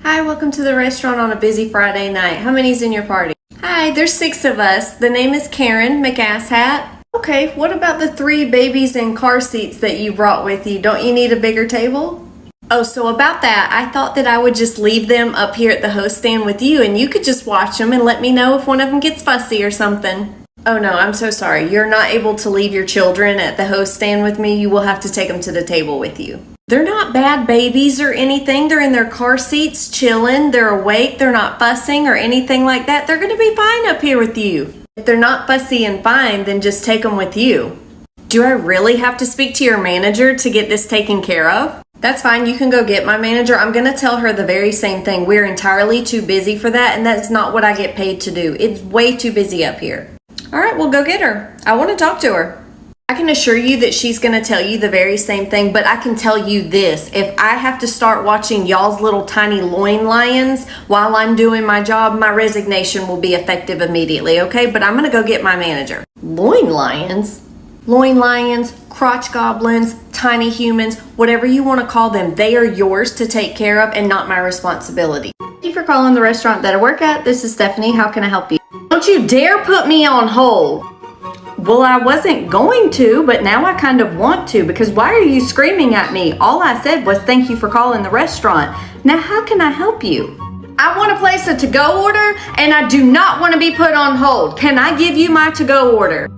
Hi, welcome to the restaurant on a busy Friday night. How many's in your party? Hi, there's 6 of us. The name is Karen McAsshat. Okay, what about the 3 babies in car seats that you brought with you? Don't you need a bigger table? Oh, so about that, I thought that I would just leave them up here at the host stand with you and you could just watch them and let me know if one of them gets fussy or something. Oh no, I'm so sorry. You're not able to leave your children at the host stand with me. You will have to take them to the table with you. They're not bad babies or anything. They're in their car seats, chilling. They're awake. They're not fussing or anything like that. They're going to be fine up here with you. If they're not fussy and fine, then just take them with you. Do I really have to speak to your manager to get this taken care of? That's fine. You can go get my manager. I'm going to tell her the very same thing. We're entirely too busy for that, and that's not what I get paid to do. It's way too busy up here. All right, well, go get her. I want to talk to her. I can assure you that she's going to tell you the very same thing, but I can tell you this. If I have to start watching y'all's little tiny loin lions while I'm doing my job, my resignation will be effective immediately, okay? But I'm going to go get my manager. Loin lions? Loin lions, crotch goblins, tiny humans, whatever you want to call them, they are yours to take care of and not my responsibility. Thank you for calling the restaurant that I work at. This is Stephanie. How can I help you? Don't you dare put me on hold. Well, I wasn't going to, but now I kind of want to, because why are you screaming at me? All I said was thank you for calling the restaurant. Now, how can I help you? I want to place a to-go order, and I do not want to be put on hold. Can I give you my to-go order?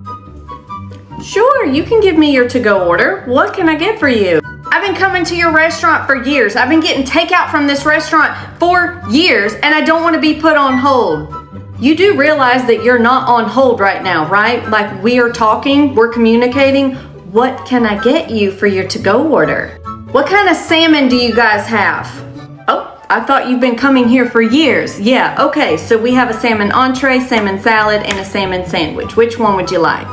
Sure, you can give me your to-go order. What can I get for you? I've been coming to your restaurant for years. I've been getting takeout from this restaurant for years, and I don't want to be put on hold. You do realize that you're not on hold right now, right? Like, we are talking, we're communicating. What can I get you for your to-go order? What kind of salmon do you guys have? Oh, I thought you've been coming here for years. Yeah, okay, so we have a salmon entree, salmon salad, and a salmon sandwich. Which one would you like?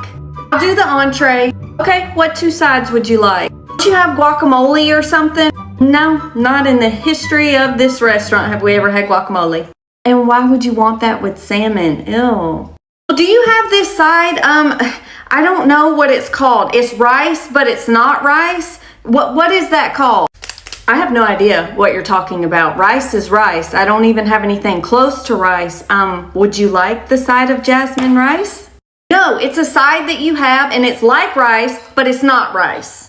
I'll do the entree. Okay, what 2 sides would you like? Don't you have guacamole or something? No, not in the history of this restaurant have we ever had guacamole. And why would you want that with salmon? Ew. Do you have this side? I don't know what it's called. It's rice, but it's not rice. What is that called? I have no idea what you're talking about. Rice is rice. I don't even have anything close to rice. Would you like the side of jasmine rice? No, it's a side that you have, and it's like rice, but it's not rice.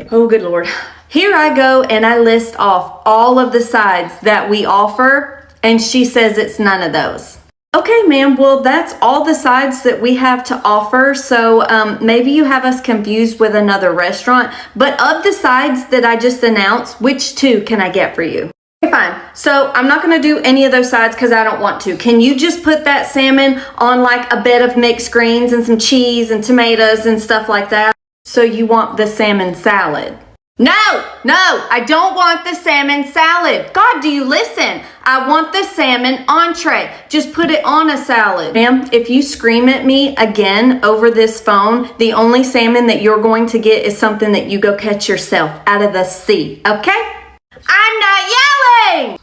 Oh, good Lord. Here I go, and I list off all of the sides that we offer, and she says it's none of those. Okay, ma'am, well, that's all the sides that we have to offer, so maybe you have us confused with another restaurant, but of the sides that I just announced, which 2 can I get for you? Okay, fine. So I'm not going to do any of those sides because I don't want to. Can you just put that salmon on like a bed of mixed greens and some cheese and tomatoes and stuff like that? So you want the salmon salad? No, I don't want the salmon salad. God, do you listen? I want the salmon entree. Just put it on a salad. Ma'am, if you scream at me again over this phone, the only salmon that you're going to get is something that you go catch yourself out of the sea, okay? I'm not yelling!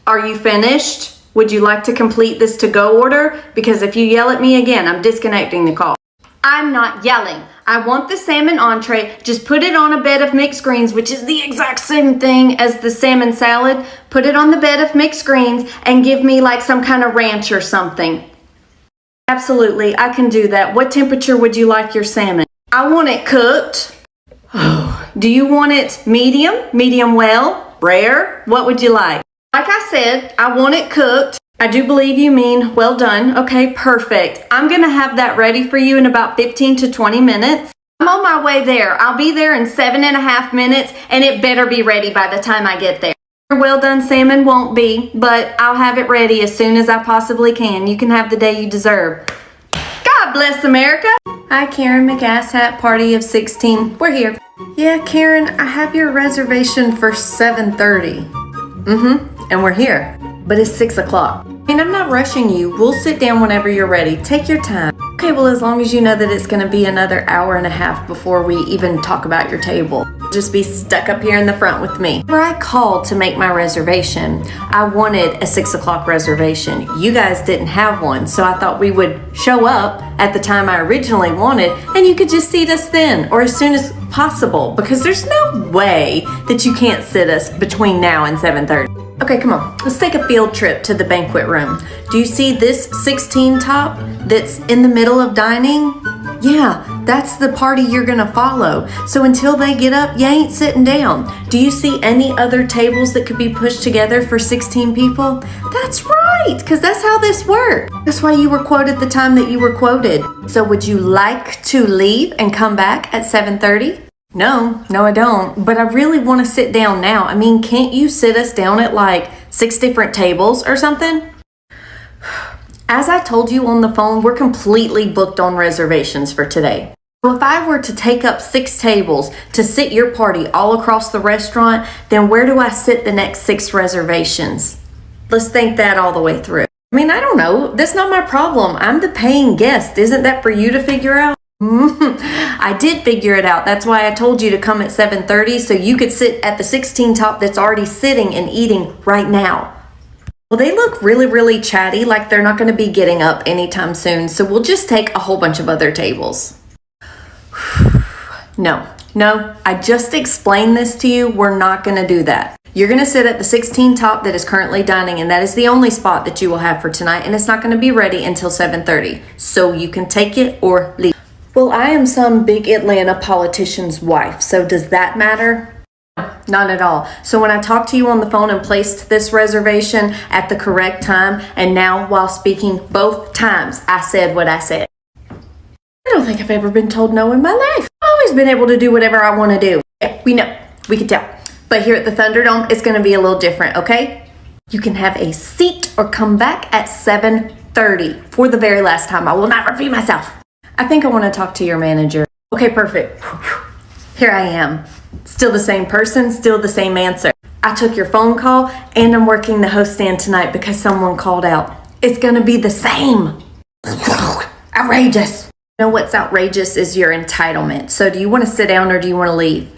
Are you finished? Would you like to complete this to-go order? Because if you yell at me again, I'm disconnecting the call. I'm not yelling. I want the salmon entree. Just put it on a bed of mixed greens, which is the exact same thing as the salmon salad. Put it on the bed of mixed greens and give me like some kind of ranch or something. Absolutely, I can do that. What temperature would you like your salmon? I want it cooked. Oh, do you want it medium well, rare? What would you like? Like I said, I want it cooked. I do believe you mean well done. Okay, perfect. I'm gonna have that ready for you in about 15 to 20 minutes. I'm on my way there. I'll be there in 7.5 minutes, and it better be ready by the time I get there. Your well done salmon won't be, but I'll have it ready as soon as I possibly can. You can have the day you deserve. God bless America. Hi, Karen McAsshat, party of 16. We're here. Yeah, Karen, I have your reservation for 7:30. And we're here. But it's 6 o'clock. And I'm not rushing you. We'll sit down whenever you're ready. Take your time. Okay, well, as long as you know that it's going to be another hour and a half before we even talk about your table. Just be stuck up here in the front with me. Whenever I called to make my reservation, I wanted a 6 o'clock reservation. You guys didn't have one, so I thought we would show up at the time I originally wanted, and you could just seat us then, or as soon as possible, because there's no way that you can't sit us between now and 7:30. Okay, come on, let's take a field trip to the banquet room. Do you see this 16 top that's in the middle of dining? Yeah, that's the party you're gonna follow. So until they get up, you ain't sitting down. Do you see any other tables that could be pushed together for 16 people? That's right, because that's how this works. That's why you were quoted the time that you were quoted. So would you like to leave and come back at 7:30? No, I don't. But I really want to sit down now. I mean, can't you sit us down at like 6 different tables or something? As I told you on the phone, we're completely booked on reservations for today. So if I were to take up 6 tables to sit your party all across the restaurant, then where do I sit the next 6 reservations? Let's think that all the way through. I mean, I don't know. That's not my problem. I'm the paying guest. Isn't that for you to figure out? I did figure it out. That's why I told you to come at 7:30 so you could sit at the 16 top that's already sitting and eating right now. Well, they look really, really chatty, like they're not going to be getting up anytime soon, so we'll just take a whole bunch of other tables. No, I just explained this to you. We're not going to do that. You're going to sit at the 16 top that is currently dining, and that is the only spot that you will have for tonight, and it's not going to be ready until 7:30, so you can take it or leave. Well, I am some big Atlanta politician's wife, so does that matter? Not at all. So when I talked to you on the phone and placed this reservation at the correct time, and now while speaking both times, I said what I said. I don't think I've ever been told no in my life. I've always been able to do whatever I want to do. Yeah, we know. We can tell. But here at the Thunderdome, it's going to be a little different, okay? You can have a seat or come back at 7:30 for the very last time. I will not repeat myself. I think I want to talk to your manager. Okay, perfect. Here I am. Still the same person, still the same answer. I took your phone call and I'm working the host stand tonight because someone called out. It's going to be the same. Outrageous. You know what's outrageous is your entitlement. So do you want to sit down or do you want to leave?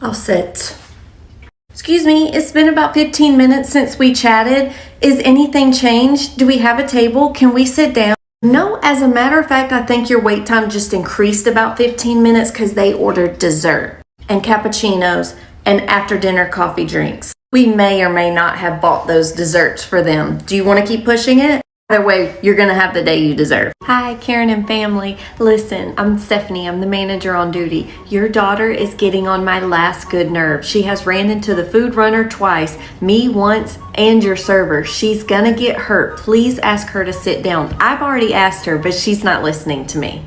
I'll sit. Excuse me, it's been about 15 minutes since we chatted. Is anything changed? Do we have a table? Can we sit down? No, as a matter of fact, I think your wait time just increased about 15 minutes because they ordered dessert and cappuccinos and after dinner coffee drinks. We may or may not have bought those desserts for them. Do you want to keep pushing it? Either way, you're going to have the day you deserve. Hi, Karen and family. Listen, I'm Stephanie. I'm the manager on duty. Your daughter is getting on my last good nerve. She has ran into the food runner twice, me once, and your server. She's going to get hurt. Please ask her to sit down. I've already asked her, but she's not listening to me.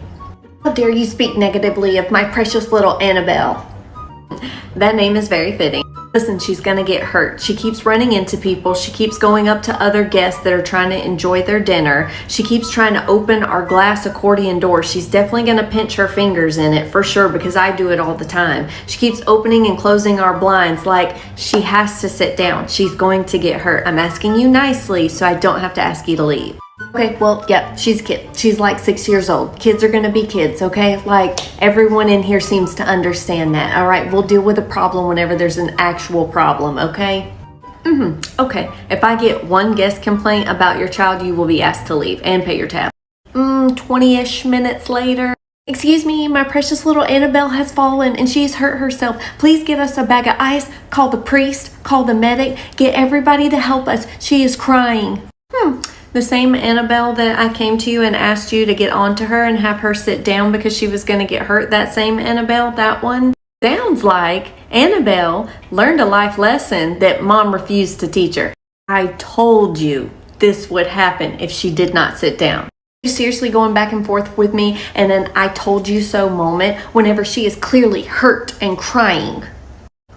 How dare you speak negatively of my precious little Annabelle? That name is very fitting. Listen, she's gonna get hurt. She keeps running into people. She keeps going up to other guests that are trying to enjoy their dinner. She keeps trying to open our glass accordion door. She's definitely gonna pinch her fingers in it for sure because I do it all the time. She keeps opening and closing our blinds like she has to sit down. She's going to get hurt. I'm asking you nicely so I don't have to ask you to leave. Okay, well, yeah, she's a kid. She's like 6 years old. Kids are going to be kids, okay? Like, everyone in here seems to understand that, all right? We'll deal with a problem whenever there's an actual problem, okay? Okay. If I get one guest complaint about your child, you will be asked to leave and pay your tab. 20-ish minutes later. Excuse me, my precious little Annabelle has fallen and she's hurt herself. Please get us a bag of ice, call the priest, call the medic, get everybody to help us. She is crying. The same Annabelle that I came to you and asked you to get onto her and have her sit down because she was going to get hurt, that same Annabelle, that one? Sounds like Annabelle learned a life lesson that mom refused to teach her. I told you this would happen if she did not sit down. You seriously going back and forth with me and then I told you so moment whenever she is clearly hurt and crying.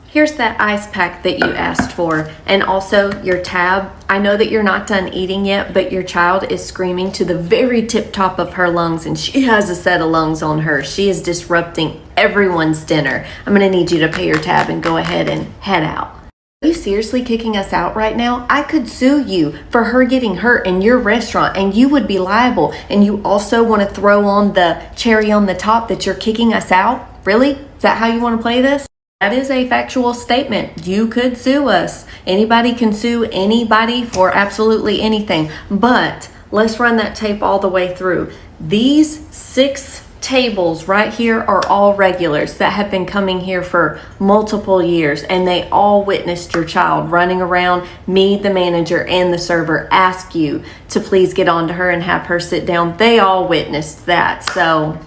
Here's that ice pack that you asked for, and also your tab. I know that you're not done eating yet, but your child is screaming to the very tip top of her lungs, and she has a set of lungs on her. She is disrupting everyone's dinner. I'm gonna need you to pay your tab and go ahead and head out. Are you seriously kicking us out right now? I could sue you for her getting hurt in your restaurant, and you would be liable. And you also want to throw on the cherry on the top that you're kicking us out? Really? Is that how you want to play this? That is a factual statement. You could sue us. Anybody can sue anybody for absolutely anything. But let's run that tape all the way through. These 6 tables right here are all regulars that have been coming here for multiple years, and they all witnessed your child running around, me, the manager, and the server ask you to please get on to her and have her sit down. They all witnessed that. So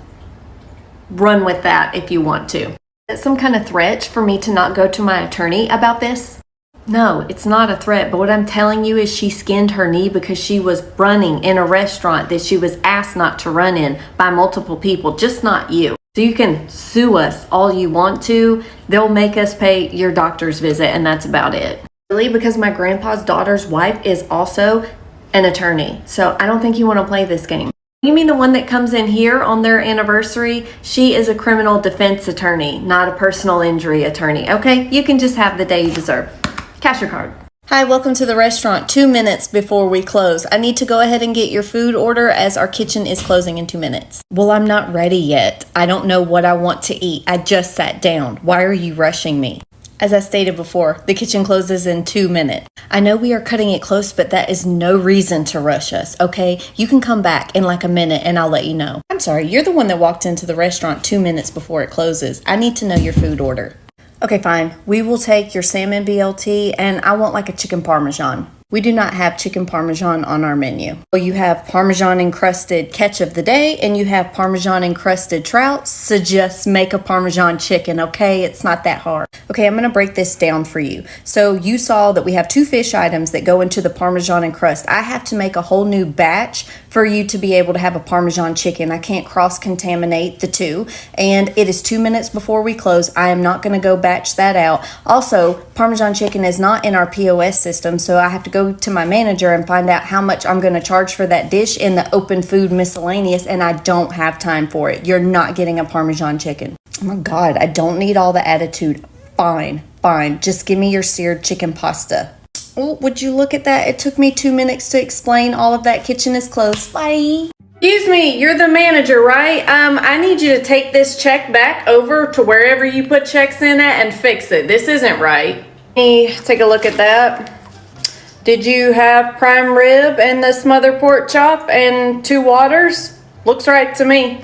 run with that if you want to. Is it some kind of threat for me to not go to my attorney about this? No, it's not a threat, but what I'm telling you is she skinned her knee because she was running in a restaurant that she was asked not to run in by multiple people, just not you. So you can sue us all you want to. They'll make us pay your doctor's visit, and that's about it. Really, because my grandpa's daughter's wife is also an attorney. So I don't think you want to play this game. You mean the one that comes in here on their anniversary? She is a criminal defense attorney, not a personal injury attorney. Okay, you can just have the day you deserve. Cash your card. Hi, welcome to the restaurant. 2 minutes before we close. I need to go ahead and get your food order as our kitchen is closing in 2 minutes. Well, I'm not ready yet. I don't know what I want to eat. I just sat down. Why are you rushing me? As I stated before, the kitchen closes in 2 minutes. I know we are cutting it close, but that is no reason to rush us, okay? You can come back in like a minute and I'll let you know. I'm sorry, you're the one that walked into the restaurant 2 minutes before it closes. I need to know your food order. Okay, fine. We will take your salmon BLT, and I want like a chicken parmesan. We do not have chicken parmesan on our menu. Well, you have parmesan encrusted catch of the day, and you have parmesan encrusted trout, so just make a parmesan chicken, okay? It's not that hard. Okay, I'm gonna break this down for you. So you saw that we have 2 fish items that go into the parmesan encrust. I have to make a whole new batch for you to be able to have a parmesan chicken. I can't cross-contaminate the 2, and it is 2 minutes before we close. I am not gonna go batch that out. Also, parmesan chicken is not in our POS system, so I have to go to my manager and find out how much I'm going to charge for that dish in the open food miscellaneous, and I don't have time for it. You're not getting a parmesan chicken. Oh my God, I don't need all the attitude. Fine. Just give me your seared chicken pasta. Oh, would you look at that? It took me 2 minutes to explain all of that. Kitchen is closed. Bye. Excuse me, you're the manager, right? I need you to take this check back over to wherever you put checks in at and fix it. This isn't right. Let me take a look at that. Did you have prime rib and the smothered pork chop and 2 waters? Looks right to me.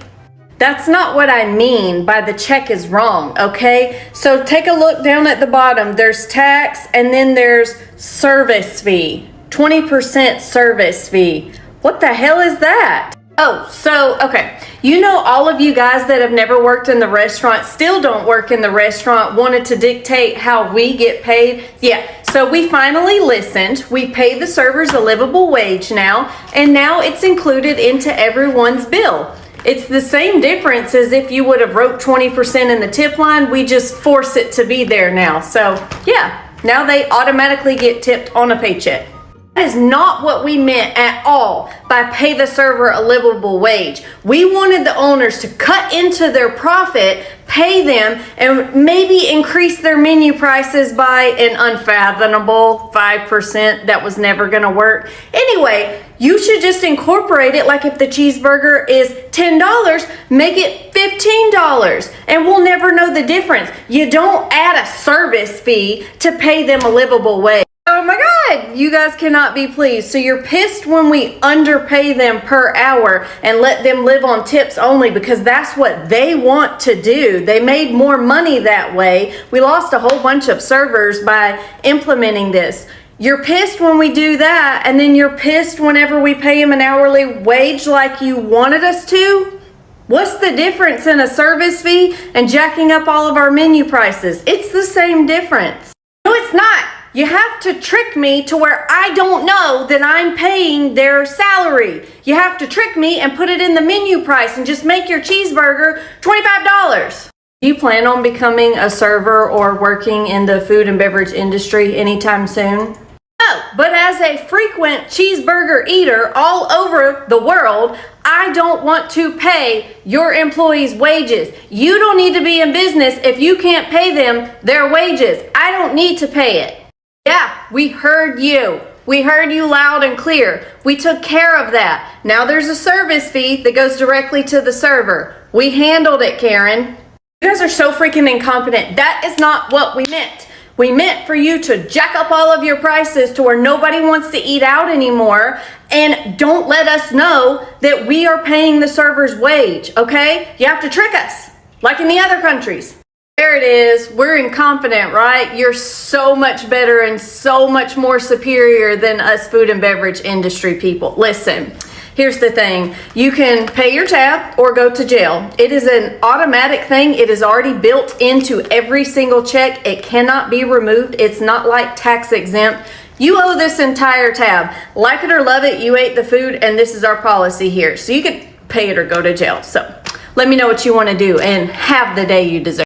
That's not what I mean by the check is wrong, okay? So take a look down at the bottom. There's tax and then there's service fee. 20% service fee. What the hell is that? Oh, so, okay. You know, all of you guys that have never worked in the restaurant, still don't work in the restaurant, wanted to dictate how we get paid. Yeah, so we finally listened. We pay the servers a livable wage now, and now it's included into everyone's bill. It's the same difference as if you would have wrote 20% in the tip line. We just force it to be there now. So, yeah, now they automatically get tipped on a paycheck. That is not what we meant at all by pay the server a livable wage. We wanted the owners to cut into their profit, pay them, and maybe increase their menu prices by an unfathomable 5%. That was never going to work. Anyway, you should just incorporate it like if the cheeseburger is $10, make it $15, and we'll never know the difference. You don't add a service fee to pay them a livable wage. Oh my God, you guys cannot be pleased. So you're pissed when we underpay them per hour and let them live on tips only because that's what they want to do. They made more money that way. We lost a whole bunch of servers by implementing this. You're pissed when we do that, and then you're pissed whenever we pay them an hourly wage like you wanted us to? What's the difference in a service fee and jacking up all of our menu prices? It's the same difference. No, it's not. You have to trick me to where I don't know that I'm paying their salary. You have to trick me and put it in the menu price and just make your cheeseburger $25. Do you plan on becoming a server or working in the food and beverage industry anytime soon? No, but as a frequent cheeseburger eater all over the world, I don't want to pay your employees' wages. You don't need to be in business if you can't pay them their wages. I don't need to pay it. Yeah, we heard you. We heard you loud and clear. We took care of that. Now there's a service fee that goes directly to the server. We handled it, Karen. You guys are so freaking incompetent. That is not what we meant. We meant for you to jack up all of your prices to where nobody wants to eat out anymore, and don't let us know that we are paying the server's wage, okay? You have to trick us, like in the other countries. There it is. We're incompetent, right? You're so much better and so much more superior than us food and beverage industry people. Listen, here's the thing. You can pay your tab or go to jail. It is an automatic thing. It is already built into every single check. It cannot be removed. It's not like tax exempt. You owe this entire tab. Like it or love it, you ate the food, and this is our policy here. So you could pay it or go to jail. So let me know what you want to do, and have the day you deserve.